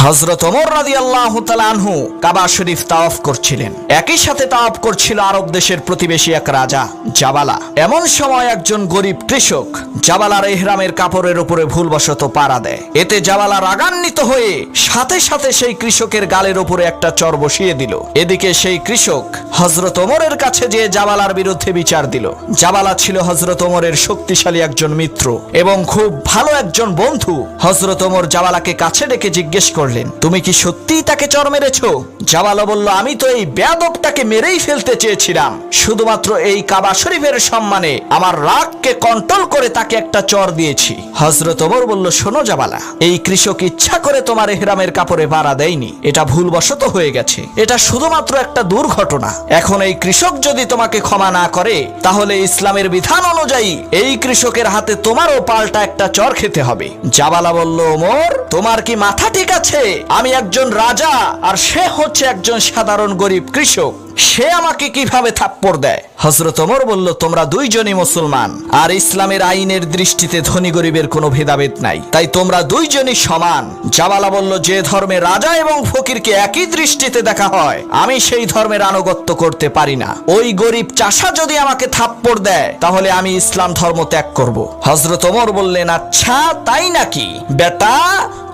হযরত ওমর রাদিয়াল্লাহু তাআলা আনহু কাবা শরীফ তাওয়াফ করছিলেন। একই সাথে তাওয়াফ করছিল আরব দেশের প্রতিবেশী এক রাজা জাবালা। এমন সময় একজন গরিব কৃষক জাবালার ইহরামের কাপড়ের উপরে ভুলবশত পাড়া দেয়। এতে জাবালা রাগান্বিত হয়ে সাথে সাথে সেই কৃষকের গালের উপরে একটা চর বসিয়ে দিল। এদিকে সেই কৃষক হযরত ওমরের কাছে যেয়ে জাবালার বিরুদ্ধে বিচার দিল। জাবালা ছিল হযরত ওমরের শক্তিশালী একজন মিত্র এবং খুব ভালো একজন বন্ধু। হযরত ওমর জাবালাকে কাছে ডেকে জিজ্ঞেস করলেন, তুমি কি সত্যিই তাকে চর মেরেছো? জাবালা বলল, আমি তো এই বেয়াদবটাকে মেরেই ফেলতে চেয়েছিলাম। শুধুমাত্র এই কাবা শরীফের সম্মানে আমার রাগকে কন্ট্রোল করে তাকে একটা চর দিয়েছি। হযরত ওমর বলল, শোনো জাবালা, এই কৃষক ইচ্ছা করে তোমার ইহরামের কাপড়ে পাড়া দেয়নি, এটা ভুলবশত হয়ে গেছে। এটা শুধুমাত্র একটা দুর্ঘটনা। এখন এই কৃষক যদি তোমাকে ক্ষমা না করে তাহলে ইসলামের বিধান অনুযায়ী এই কৃষকের হাতে তোমারও পাল্টা একটা চর খেতে হবে। জাবালা বলল, ওমর, তোমার কি মাথা ঠিক আছে? আমি একজন রাজা আর সে হচ্ছে একজন সাধারণ গরিব কৃষক, সে আমাকে কিভাবে থাপ্পড় দেয়? হযরত ওমর বলল, তোমরা দুইজনই মুসলমান আর ইসলামের আইনের দৃষ্টিতে ধনী গরিবের কোনো ভেদাভেদ নাই, তাই তোমরা দুইজনই সমান। জাবালা বলল, যে ধর্মে রাজা এবং ফকিরকে একই দৃষ্টিতে দেখা হয় আমি সেই ধর্মের আনুগত্য করতে পারি না। ওই গরিব চাষা যদি আমাকে থাপ্পড় দেয় তাহলে আমি ইসলাম ধর্ম ত্যাগ করব। হযরত ওমর বললেন, আচ্ছা তাই নাকি বেটা?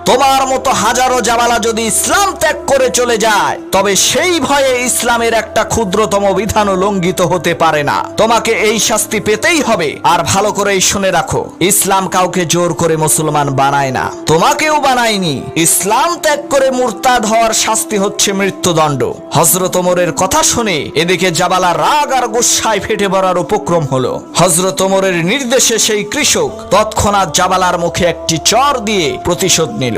তোমার মতো হাজারো জাবালা যদি ইসলাম ত্যাগ করে চলে যায় তবে সেই ভয়ে ইসলামের একটা ক্ষুদ্রতম বিধানও লঙ্ঘিত হতে পারে না। তোমাকে এই শাস্তি পেতেই হবে। আর ভালো করেই শুনে রাখো, ইসলাম কাউকে জোর করে মুসলমান বানায় না, তোমাকেও বানায়নি। ইসলাম ত্যাগ করে মুরতাদ হওয়ার শাস্তি হচ্ছে মৃত্যুদণ্ড। হযরত ওমরের কথা শুনে এদিকে জাবালা রাগ আর গুসায় ফেটে পড়ার উপক্রম হলো। হযরত ওমরের নির্দেশে সেই কৃষক তৎক্ষণাৎ জাবালার মুখে একটি চর দিয়ে প্রতিশোধ নিল।